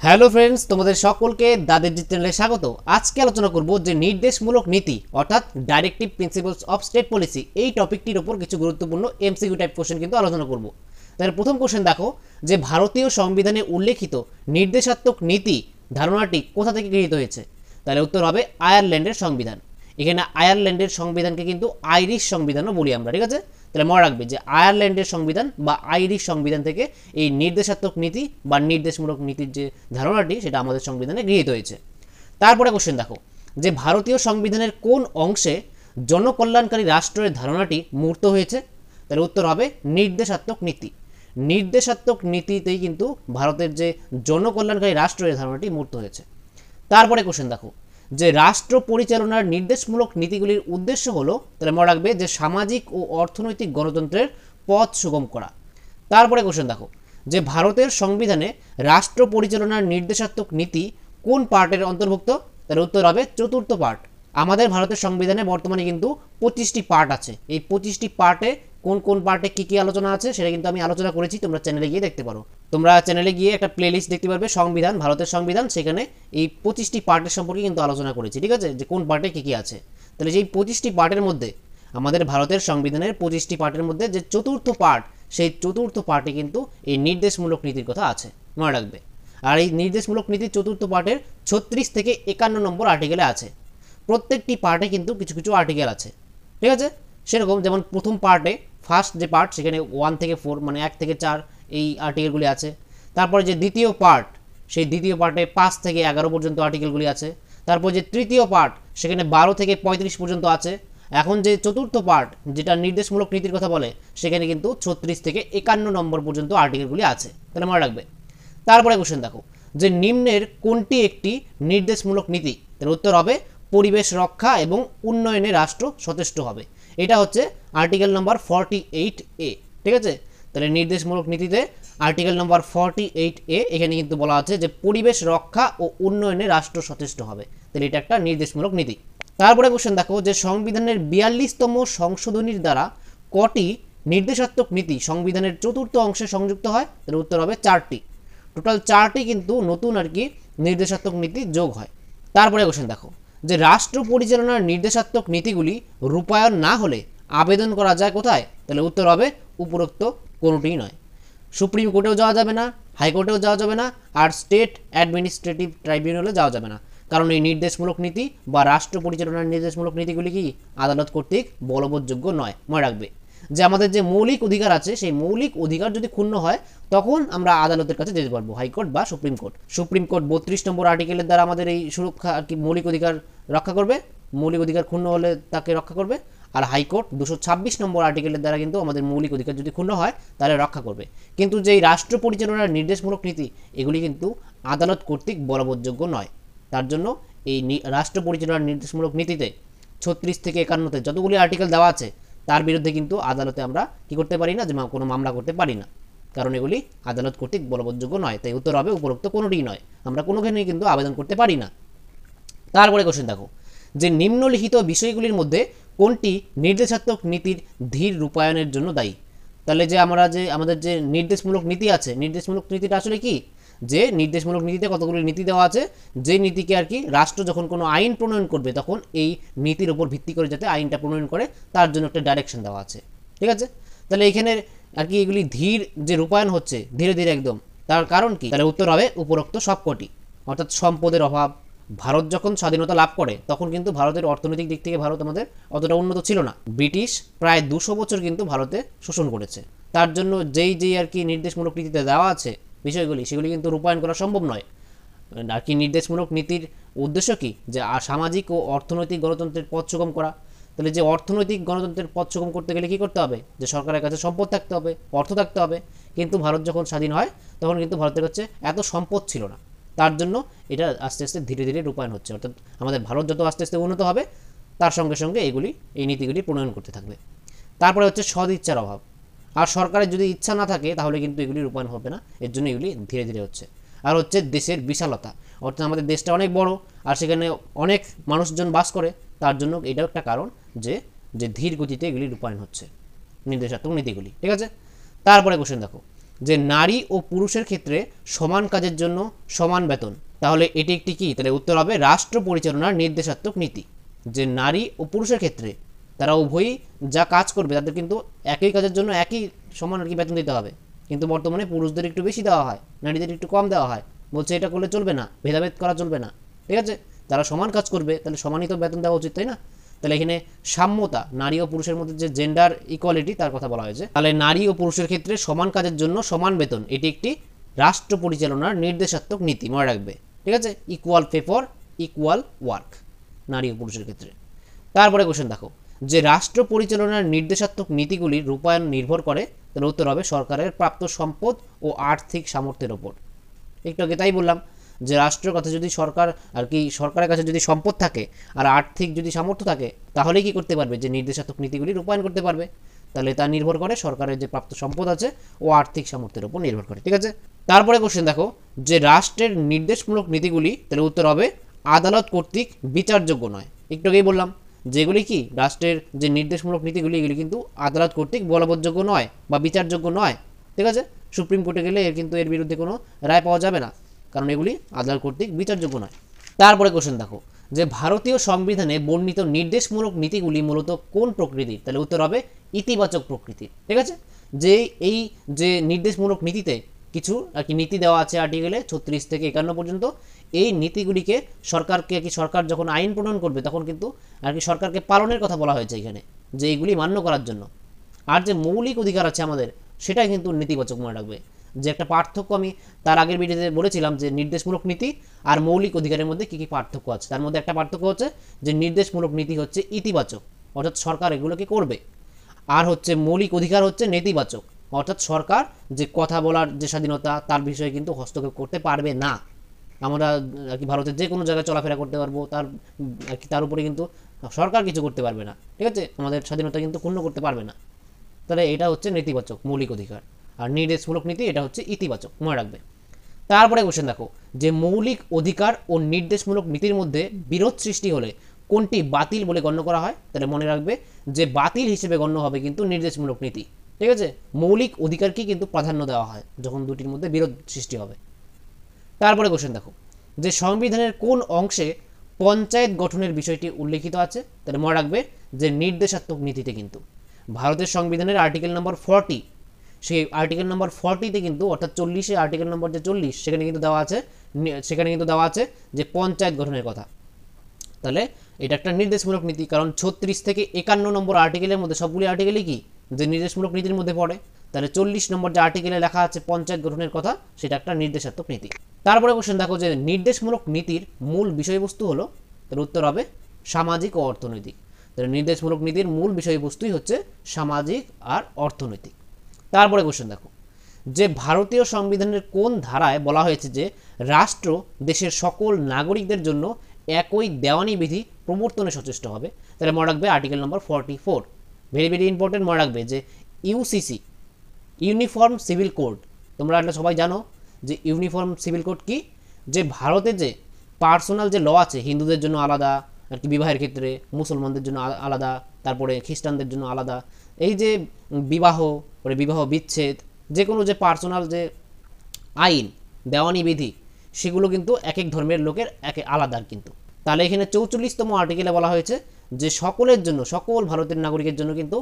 Hello friends, তোমাদের সকলকে দাদেরজি চ্যানেলে স্বাগত। আজকে আলোচনা করব যে নির্দেশমূলক নীতি অর্থাৎ directive principles of state policy, এই টপিকটির উপর কিছু গুরুত্বপূর্ণ এমসিকিউ টাইপ কোশ্চেন কিন্তু আলোচনা করব। তাহলে প্রথম কোশ্চেন দেখো যে ভারতীয় সংবিধানে উল্লেখিত নির্দেশাত্মক নীতি ধারণাটি কোথা থেকে গৃহীত হয়েছে। তাহলে উত্তর হবে আয়ারল্যান্ডের সংবিধান। এখানে আয়ারল্যান্ডের সংবিধানকে কিন্তু আইরিশ সংবিধানও বলি আমরা, ঠিক আছে। তাহলে মনে রাখবে যে আয়ারল্যান্ডের সংবিধান বা আইরিশ সংবিধান থেকে এই নির্দেশাত্মক নীতি বা নির্দেশমূলক নীতির যে ধারণাটি সেটা আমাদের সংবিধানে গৃহীত হয়েছে। তারপরে কোশ্চেন দেখো যে ভারতীয় সংবিধানের কোন অংশে জনকল্যাণকারী রাষ্ট্রের ধারণাটি মূর্ত হয়েছে। তাহলে উত্তর হবে নির্দেশাত্মক নীতি। নির্দেশাত্মক নীতিতেই কিন্তু ভারতের যে জনকল্যাণকারী রাষ্ট্রের ধারণাটি মূর্ত হয়েছে। তারপরে কোশ্চেন দেখো যে রাষ্ট্র পরিচালনার নির্দেশমূলক নীতিগুলির উদ্দেশ্য হলো, তাহলে মনে রাখবে যে সামাজিক ও অর্থনৈতিক গণতন্ত্রের পথ সুগম করা। তারপরে কোশ্চেন দেখো যে ভারতের সংবিধানে রাষ্ট্র পরিচালনার নির্দেশাত্মক নীতি কোন পার্টের অন্তর্ভুক্ত। তার উত্তর হবে চতুর্থ পার্ট। আমাদের ভারতের সংবিধানে বর্তমানে কিন্তু 25টি পার্ট আছে। এই 25টি পার্টে কোন কোন পার্টে কী কী আলোচনা আছে সেটা কিন্তু আমি আলোচনা করেছি, তোমরা চ্যানেলে গিয়ে দেখতে পারো। তোমরা চ্যানেলে গিয়ে একটা প্লেলিস্ট দেখতে পারবে সংবিধান, ভারতের সংবিধান, সেখানে এই 25টি পার্টের সম্পর্কে কিন্তু আলোচনা করেছি, ঠিক আছে, যে কোন পার্টে কী কী আছে। তাহলে যেই 25টি পার্টের মধ্যে আমাদের ভারতের সংবিধানের 25টি পার্টের মধ্যে যে চতুর্থ পার্ট, সেই চতুর্থ পার্টে কিন্তু এই নির্দেশমূলক নীতির কথা আছে, মনে রাখবে। আর এই নির্দেশমূলক নীতির চতুর্থ পার্টের 36 থেকে 51 নম্বর আর্টিকেলে আছে। প্রত্যেকটি পার্টে কিন্তু কিছু কিছু আর্টিকেল আছে, ঠিক আছে। সেরকম যেমন প্রথম পার্টে ফার্স্ট যে পার্ট সেখানে 1 থেকে 4 মানে 1 থেকে 4 এই আর্টিকেলগুলি আছে। তারপরে যে দ্বিতীয় পার্ট, সেই দ্বিতীয় পার্টে 5 থেকে 11 পর্যন্ত আর্টিকেলগুলি আছে। তারপর যে তৃতীয় পার্ট সেখানে 12 থেকে 35 পর্যন্ত আছে। এখন যে চতুর্থ পার্ট যেটা নির্দেশমূলক নীতির কথা বলে, সেখানে কিন্তু 36 থেকে 51 নম্বর পর্যন্ত আর্টিকেলগুলি আছে, তাহলে মনে রাখবে। তারপরে কোশ্চেন দেখো যে নিম্নের কোনটি একটি নির্দেশমূলক নীতি। তার উত্তর হবে পরিবেশ রক্ষা এবং উন্নয়নে রাষ্ট্র সচেষ্ট হবে। এটা হচ্ছে আর্টিকেল নাম্বার 48A, ঠিক আছে। তাহলে নির্দেশমূলক নীতিতে আর্টিকেল নাম্বার 48A এখানে কিন্তু বলা আছে যে পরিবেশ রক্ষা ও উন্নয়নে রাষ্ট্র সচেষ্ট হবে। তাহলে এটা একটা নির্দেশমূলক নীতি। তারপরে কোশ্চেন দেখো যে সংবিধানের 42তম সংশোধনীর দ্বারা কটি নির্দেশাত্মক নীতি সংবিধানের চতুর্থ অংশে সংযুক্ত হয়। তাহলে উত্তর হবে 4টি। টোটাল 4টি কিন্তু নতুন আর কি নির্দেশাত্মক নীতি যোগ হয়। তারপরে কোশ্চেন দেখো যে রাষ্ট্র পরিচালনার নির্দেশাত্মক নীতিগুলি রূপায়ণ না হলে আবেদন করা যায় কোথায়। তাহলে উত্তর হবে উপরোক্ত কোনোটিই নয়। সুপ্রিম কোর্টেও যাওয়া যাবে না, হাইকোর্টেও যাওয়া যাবে না, আর স্টেট অ্যাডমিনিস্ট্রেটিভ ট্রাইব্যুনালে যাওয়া যাবে না, কারণ এই নির্দেশমূলক নীতি বা রাষ্ট্র পরিচালনার নির্দেশমূলক নীতিগুলি কি আদালত কর্তৃক বলবৎযোগ্য নয়, মনে রাখবে। যে আমাদের যে মৌলিক অধিকার আছে সেই মৌলিক অধিকার যদি ক্ষুণ্ণ হয় তখন আমরা আদালতের কাছে যেতে পারবো, হাইকোর্ট বা সুপ্রিম কোর্ট। সুপ্রিম কোর্ট 32 নম্বর আর্টিকেলের দ্বারা আমাদের এই সুরক্ষা আর কি মৌলিক অধিকার রক্ষা করবে, মৌলিক অধিকার ক্ষুণ্ণ হলে তাকে রক্ষা করবে। আর হাইকোর্ট 226 নম্বর আর্টিকেলের দ্বারা কিন্তু আমাদের মৌলিক অধিকার যদি ক্ষুণ্ণ হয় তাহলে রক্ষা করবে। কিন্তু যেই রাষ্ট্র পরিচালনার নির্দেশমূলক নীতি এগুলি কিন্তু আদালত কর্তৃক বলবৎযোগ্য নয়। তার জন্য এই রাষ্ট্র পরিচালনার নির্দেশমূলক নীতিতে 36 থেকে 51তে যতগুলি আর্টিকেল দেওয়া আছে তার বিরুদ্ধে কিন্তু আদালতে আমরা কি করতে পারি না, যে কোনো মামলা করতে পারি না, কারণ এগুলি আদালত কর্তৃক বলবৎযোগ্য নয়। তাই উত্তর হবে উপরোক্ত কোনোটিই নয়, আমরা কোনোখানেই কিন্তু আবেদন করতে পারি না। তারপরে কোশ্চেন দেখো যে নিম্নলিখিত বিষয়গুলির মধ্যে কোনটি নির্দেশাত্মক নীতির ধীর রূপায়ণের জন্য দায়ী। তাহলে যে আমাদের যে নির্দেশমূলক নীতি আছে, নির্দেশমূলক নীতিটা আসলে কি, যে নির্দেশমূলক নীতিতে কতগুলি নীতি দেওয়া আছে, যে নীতিকে আর কি রাষ্ট্র যখন কোনো আইন প্রণয়ন করবে তখন এই নীতির উপর ভিত্তি করে যাতে আইনটা প্রণয়ন করে তার জন্য একটা ডাইরেকশন দেওয়া আছে, ঠিক আছে। তাহলে এখানে আর কি এগুলি ধীর যে রূপায়ণ হচ্ছে ধীরে ধীরে একদম, তার কারণ কি, তাহলে উত্তর হবে উপরোক্ত সবকটি। অর্থাৎ সম্পদের অভাব, ভারত যখন স্বাধীনতা লাভ করে তখন কিন্তু ভারতের অর্থনৈতিক দিক থেকে ভারত আমাদের অতটা উন্নত ছিল না। ব্রিটিশ প্রায় 200 বছর কিন্তু ভারতে শোষণ করেছে। তার জন্য যেই আর কি নির্দেশমূলক নীতিতে দেওয়া আছে বিষয়গুলি সেগুলি কিন্তু রূপায়ণ করা সম্ভব নয়। আর কি নির্দেশমূলক নীতির উদ্দেশ্য কি, যে সামাজিক ও অর্থনৈতিক গণতন্ত্রের পথ সুগম করা। তাহলে যে অর্থনৈতিক গণতন্ত্রের পথ সুগম করতে গেলে কী করতে হবে, যে সরকারের কাছে সম্পদ থাকতে হবে, অর্থ থাকতে হবে। কিন্তু ভারত যখন স্বাধীন হয় তখন কিন্তু ভারতের কাছে এত সম্পদ ছিল না। তার জন্য এটা আস্তে আস্তে ধীরে ধীরে রূপায়ণ হচ্ছে। অর্থাৎ আমাদের ভারত যত আস্তে আস্তে উন্নত হবে তার সঙ্গে সঙ্গে এই নীতিগুলি প্রণয়ন করতে থাকবে। তারপরে হচ্ছে সদিচ্ছার অভাব। আর সরকারের যদি ইচ্ছা না থাকে তাহলে কিন্তু এগুলি রূপায়ণ হবে না, এর জন্য এগুলি ধীরে ধীরে হচ্ছে। আর হচ্ছে দেশের বিশালতা, অর্থাৎ আমাদের দেশটা অনেক বড় আর সেখানে অনেক মানুষজন বাস করে, তার জন্য এটাও একটা কারণ যে ধীর গতিতে এগুলি রূপায়ণ হচ্ছে নির্দেশাত্মক নীতিগুলি, ঠিক আছে। তারপরে কোশ্চেন দেখো যে নারী ও পুরুষের ক্ষেত্রে সমান কাজের জন্য সমান বেতন, তাহলে এটি একটি কি? তাহলে উত্তর হবে রাষ্ট্র পরিচালনার নির্দেশাত্মক নীতি। যে নারী ও পুরুষের ক্ষেত্রে তারা উভয়ই যা কাজ করবে তাদের কিন্তু একই কাজের জন্য একই সমান আর কি বেতন দিতে হবে, কিন্তু বর্তমানে পুরুষদের একটু বেশি দেওয়া হয়, নারীদের একটু কম দেওয়া হয়। বলছে এটা করলে চলবে না, ভেদাভেদ করা চলবে না, ঠিক আছে? তারা সমান কাজ করবে তাহলে সমানই তো বেতন দেওয়া উচিত, তাই না? তাহলে এখানে সাম্যতা, নারী ও পুরুষের মধ্যে যে জেন্ডার ইকুয়ালিটি তার কথা বলা হয়েছে। তাহলে নারী ও পুরুষের ক্ষেত্রে সমান কাজের জন্য সমান বেতন, এটি একটি রাষ্ট্র পরিচালনার নির্দেশাত্মক নীতি, মনে রাখবে, ঠিক আছে? Equal pay for equal work, নারী ও পুরুষের ক্ষেত্রে। তারপরে কোশ্চেন দেখো, যে রাষ্ট্র পরিচালনার নির্দেশাত্মক নীতিগুলির রূপায়ণ নির্ভর করে, তাহলে উত্তর হবে সরকারের প্রাপ্ত সম্পদ ও আর্থিক সামর্থ্যের ওপর। একটু আগে তাই বললাম যে রাষ্ট্রের কাছে যদি সরকার আর কি, সরকারের কাছে যদি সম্পদ থাকে আর আর্থিক যদি সামর্থ্য থাকে, তাহলেই কি করতে পারবে? যে নির্দেশাত্মক নীতিগুলি রূপায়ণ করতে পারবে। তাহলে তা নির্ভর করে সরকারের যে প্রাপ্ত সম্পদ আছে ও আর্থিক সামর্থ্যের উপর নির্ভর করে, ঠিক আছে? তারপরে কোশ্চেন দেখো, যে রাষ্ট্রের নির্দেশমূলক নীতিগুলি, তাহলে উত্তর হবে আদালত কর্তৃক বিচারযোগ্য নয়। একটু আগেই বললাম যেগুলি কি রাষ্ট্রের যে নির্দেশমূলক নীতিগুলি, এগুলি কিন্তু আদালত কর্তৃক বলবৎযোগ্য নয় বা বিচারযোগ্য নয়, ঠিক আছে? সুপ্রিম কোর্টে গেলে কিন্তু এর বিরুদ্ধে কোনো রায় পাওয়া যাবে না, কারণ এগুলি আদালত কর্তৃক বিচারযোগ্য নয়। তারপরে কোশ্চেন দেখো, যে ভারতীয় সংবিধানে বর্ণিত নির্দেশমূলক নীতিগুলি মূলত কোন প্রকৃতির? তাহলে উত্তর হবে ইতিবাচক প্রকৃতির, ঠিক আছে? যে এই যে নির্দেশমূলক নীতিতে কিছু আর কি নীতি দেওয়া আছে আর্টিকেলে 36 থেকে 51 পর্যন্ত, এই নীতিগুলিকে সরকারকে আর কি, সরকার যখন আইন প্রণয়ন করবে তখন কিন্তু আর কি সরকারকে পালনের কথা বলা হয়েছে এখানে, যে এইগুলি মান্য করার জন্য। আর যে মৌলিক অধিকার আছে আমাদের, সেটাই কিন্তু নেতিবাচক, মনে রাখবে। যে একটা পার্থক্য আমি তার আগের ভিডিওতে বলেছিলাম যে নির্দেশমূলক নীতি আর মৌলিক অধিকারের মধ্যে কী কী পার্থক্য আছে, তার মধ্যে একটা পার্থক্য হচ্ছে যে নির্দেশমূলক নীতি হচ্ছে ইতিবাচক, অর্থাৎ সরকার এগুলোকে করবে, আর হচ্ছে মৌলিক অধিকার হচ্ছে নেতিবাচক, অর্থাৎ সরকার যে কথা বলার যে স্বাধীনতা তার বিষয়ে কিন্তু হস্তক্ষেপ করতে পারবে না। আমরা আর কি ভারতের যে কোনো জায়গায় চলাফেরা করতে পারবো, তার আর কি তার উপরে কিন্তু সরকার কিছু করতে পারবে না, ঠিক আছে? আমাদের স্বাধীনতা কিন্তু ক্ষুণ্ণ করতে পারবে না। তাহলে এটা হচ্ছে নেতিবাচক মৌলিক অধিকার, আর নির্দেশমূলক নীতি এটা হচ্ছে ইতিবাচক, মনে রাখবে। তারপরে কোশ্চেন দেখো, যে মৌলিক অধিকার ও নির্দেশমূলক নীতির মধ্যে বিরোধ সৃষ্টি হলে কোনটি বাতিল বলে গণ্য করা হয়? তাহলে মনে রাখবে যে বাতিল হিসেবে গণ্য হবে কিন্তু নির্দেশমূলক নীতি, ঠিক আছে? মৌলিক অধিকারকে কিন্তু প্রাধান্য দেওয়া হয় যখন দুটির মধ্যে বিরোধ সৃষ্টি হবে। তারপরে কোশ্চেন দেখো, যে সংবিধানের কোন অংশে পঞ্চায়েত গঠনের বিষয়টি উল্লেখিত আছে? তাহলে মনে রাখবে যে নির্দেশাত্মক নীতিতে কিন্তু ভারতের সংবিধানের আর্টিকেল নম্বর 40, সেই আর্টিকেল নম্বর 40তে কিন্তু, অর্থাৎ 40-এ আর্টিকেল নম্বর যে 40, সেখানে কিন্তু দেওয়া আছে যে পঞ্চায়েত গঠনের কথা। তাহলে এটা একটা নির্দেশমূলক নীতি, কারণ 36 থেকে 51 নম্বর আর্টিকেলের মধ্যে সবগুলি আর্টিকেলই কি যে নির্দেশমূলক নীতির মধ্যে পড়ে। তাহলে 40 নম্বর যে আর্টিকেলে লেখা আছে পঞ্চায়েত গঠনের কথা, সেটা একটা নির্দেশাত্মক নীতি। তারপরে কোশ্চেন দেখো, যে নির্দেশমূলক নীতির মূল বিষয়বস্তু হলো, তার উত্তর হবে সামাজিক ও অর্থনৈতিক। তাহলে নির্দেশমূলক নীতির মূল বিষয়বস্তুই হচ্ছে সামাজিক আর অর্থনৈতিক। তারপরে কোশ্চেন দেখো, যে ভারতীয় সংবিধানের কোন ধারায় বলা হয়েছে যে রাষ্ট্র দেশের সকল নাগরিকদের জন্য একই দেওয়ানি বিধি প্রবর্তনে সচেষ্ট হবে? তাহলে মনে রাখবে আর্টিকেল নম্বর 44, ভেরি ভেরি ইম্পর্টেন্ট, মনে রাখবে যে ইউসিসি, ইউনিফর্ম সিভিল কোড। তোমরা এটা সবাই জানো যে ইউনিফর্ম সিভিল কোড কি, যে ভারতে যে পার্সোনাল যে ল আছে, হিন্দুদের জন্য আলাদা আর কি বিবাহের ক্ষেত্রে, মুসলমানদের জন্য আলাদা, তারপরে খ্রিস্টানদের জন্য আলাদা, এই যে বিবাহ বিচ্ছেদ, যে কোনো যে পার্সোনাল যে আইন, দেওয়ানি বিধি, সেগুলো কিন্তু এক এক ধর্মের লোকের আলাদা কিন্তু। তাহলে এখানে 44তম আর্টিকেলে বলা হয়েছে যে সকলের জন্য, সকল ভারতের নাগরিকের জন্য কিন্তু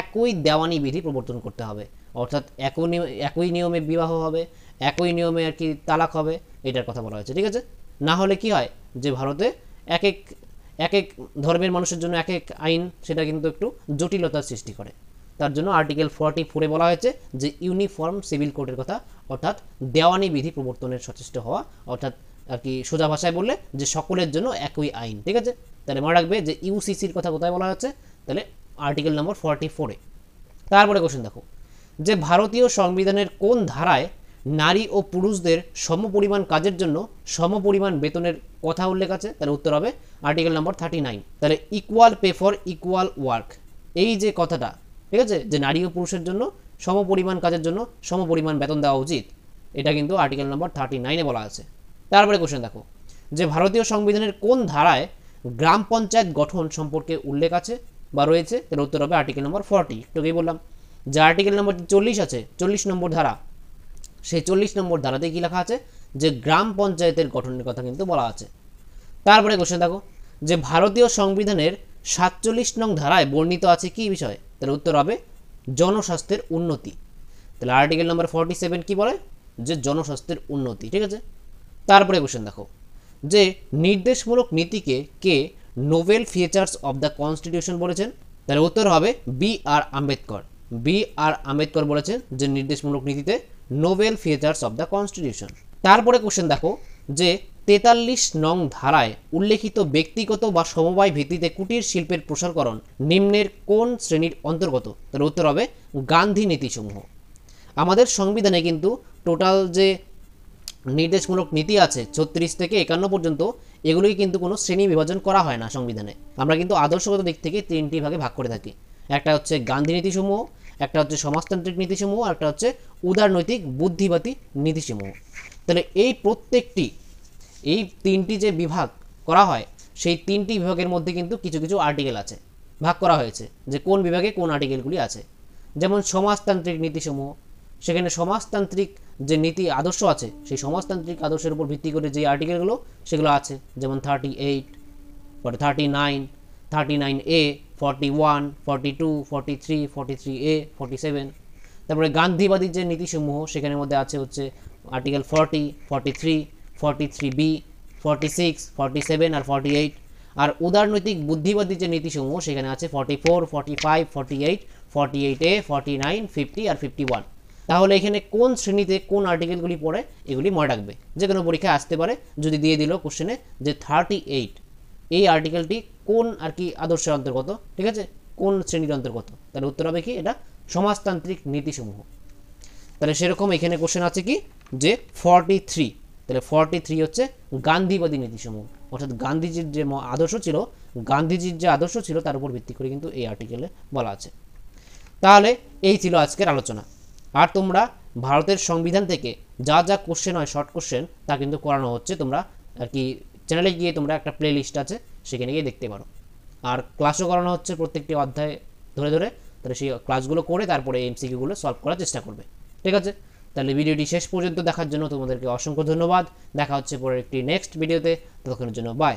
একই দেওয়ানি বিধি প্রবর্তন করতে হবে, অর্থাৎ একই নিয়মে বিবাহ হবে, একই নিয়মে আর কি তালাক হবে, এটার কথা বলা হয়েছে, ঠিক আছে? না হলে কি হয় যে ভারতে এক এক ধর্মের মানুষের জন্য এক এক আইন, সেটা কিন্তু একটু জটিলতার সৃষ্টি করে। তার জন্য আর্টিকেল 44-এ বলা হয়েছে যে ইউনিফর্ম সিভিল কোডের কথা, অর্থাৎ দেওয়ানি বিধি প্রবর্তনের সচেষ্ট হওয়া, অর্থাৎ আর কি সোজা ভাষায় বললে যে সকলের জন্য একই আইন, ঠিক আছে? তাহলে মনে রাখবে যে ইউসিসির কথা কোথায় বলা হচ্ছে, তাহলে আর্টিকেল নম্বর 44-এ। তারপরে কোশ্চেন দেখো, যে ভারতীয় সংবিধানের কোন ধারায় নারী ও পুরুষদের সমপরিমাণ কাজের জন্য সমপরিমাণ বেতনের কথা উল্লেখ আছে? তাহলে উত্তর হবে আর্টিকেল নম্বর 39। তাহলে equal pay for equal work, এই যে কথাটা, ঠিক আছে, যে নারী ও পুরুষের জন্য সমপরিমাণ কাজের জন্য সমপরিমাণ বেতন দেওয়া উচিত, এটা কিন্তু আর্টিকেল নম্বর 39-এ বলা আছে। তারপরে কোশ্চেন দেখো, যে ভারতীয় সংবিধানের কোন ধারায় গ্রাম পঞ্চায়েত গঠন সম্পর্কে উল্লেখ আছে বা রয়েছে? তাহলে উত্তর হবে আর্টিকেল নম্বর 40। তোকেই বললাম যে আর্টিকেল নম্বর 40 আছে, 40 নম্বর ধারা, সেই 40 নম্বর ধারাতে কি লেখা আছে, যে গ্রাম পঞ্চায়েতের গঠনের কথা কিন্তু বলা আছে। তারপরে কোশ্চেন দেখো, যে ভারতীয় সংবিধানের 47 নং ধারায় বর্ণিত আছে কি বিষয়, তাহলে উত্তর হবে জনস্বাস্থ্যের উন্নতি। তাহলে আর্টিকেল নাম্বার 47 কি বলে, যে জনস্বাস্থ্যের উন্নতি, ঠিক আছে। তারপরে কোশ্চেন দেখো, যে নির্দেশমূলক নীতিকে কে novel features of the constitution বলেছেন, তাহলে উত্তর হবে B R Ambedkar. B R Ambedkar বলেছেন যে নির্দেশমূলক নীতিতে novel features of the constitution. তারপরে কোশ্চেন দেখো, যে 43 নং ধারায় উল্লেখিত ব্যক্তিগত বা সমবায় ভিত্তিতে কুটির শিল্পের প্রসারকরণ নিম্নের কোন শ্রেণীর অন্তর্গত, তার উত্তর হবে গান্ধী নীতিসমূহ। আমাদের সংবিধানে কিন্তু টোটাল যে নির্দেশমূলক নীতি আছে 36 থেকে 51 পর্যন্ত, এগুলোকে কিন্তু কোনো শ্রেণী বিভাজন করা হয় না সংবিধানে। আমরা কিন্তু আদর্শগত দিক থেকে 3টি ভাগে ভাগ করে থাকি। একটা হচ্ছে গান্ধী নীতিসমূহ, একটা হচ্ছে সমাজতান্ত্রিক নীতিসমূহ, একটা হচ্ছে উদারনৈতিক বুদ্ধিবাদী নীতিসমূহ। তাহলে এই প্রত্যেকটি এই 3টি যে বিভাগ করা হয়, সেই 3টি বিভাগের মধ্যে কিন্তু কিছু কিছু আর্টিকেল আছে, ভাগ করা হয়েছে যে কোন বিভাগে কোন আর্টিকেলগুলি আছে। যেমন সমাজতান্ত্রিক নীতিসমূহ, সেখানে সমাজতান্ত্রিক যে নীতি আদর্শ আছে, সেই সমাজতান্ত্রিক আদর্শের উপর ভিত্তি করে যে আর্টিকেলগুলো সেগুলো আছে, যেমন 38, 39, 39A, 41, 42, 43, 43A, 47। তারপরে গান্ধীবাদী যে নীতিসমূহ, সেখানের মধ্যে আছে হচ্ছে আর্টিকেল 40, 43, 43B, 46, 47 আর 48। আর উদারনৈতিক বুদ্ধিবাদী যে নীতিসমূহ, সেখানে আছে 44, 45, 48, 48A, 49, 50 আর 51। তাহলে এখানে কোন শ্রেণীতে কোন আর্টিকেলগুলি পড়ে, এগুলি মনে রাখবে। যে কোনো পরীক্ষায় আসতে পারে, যদি দিয়ে দিল কোশ্চেনে যে 38 এই আর্টিকেলটি কোন আর কি আদর্শের অন্তর্গত, ঠিক আছে, কোন শ্রেণীর অন্তর্গত, তাহলে উত্তর হবে কি, এটা সমাজতান্ত্রিক নীতিসমূহ। তাহলে সেরকম এখানে কোশ্চেন আছে কি, যে 43, তাহলে 43 হচ্ছে গান্ধীবাদী নীতিসমূহ, অর্থাৎ গান্ধীজির যে আদর্শ ছিল, গান্ধীজির যে আদর্শ ছিল তার উপর ভিত্তি করে কিন্তু এই আর্টিকেলে বলা আছে। তাহলে এই ছিল আজকের আলোচনা। আর তোমরা ভারতের সংবিধান থেকে যা যা কোশ্চেন হয়, শর্ট কোশ্চেন, তা কিন্তু করানো হচ্ছে। তোমরা আর কি চ্যানেলে গিয়ে তোমরা একটা প্লে লিস্ট আছে, সেখানে গিয়ে দেখতে পারো। আর ক্লাসও করানো হচ্ছে প্রত্যেকটি অধ্যায় ধরে ধরে। তাহলে সেই ক্লাসগুলো করে তারপরে এমসিকিউগুলো সলভ করার চেষ্টা করবে, ঠিক আছে। তাহলে ভিডিওটি শেষ পর্যন্ত দেখার জন্য তোমাদেরকে অসংখ্য ধন্যবাদ। দেখা হচ্ছে পরের একটি নেক্সট ভিডিওতে, ততক্ষণের জন্য বাই।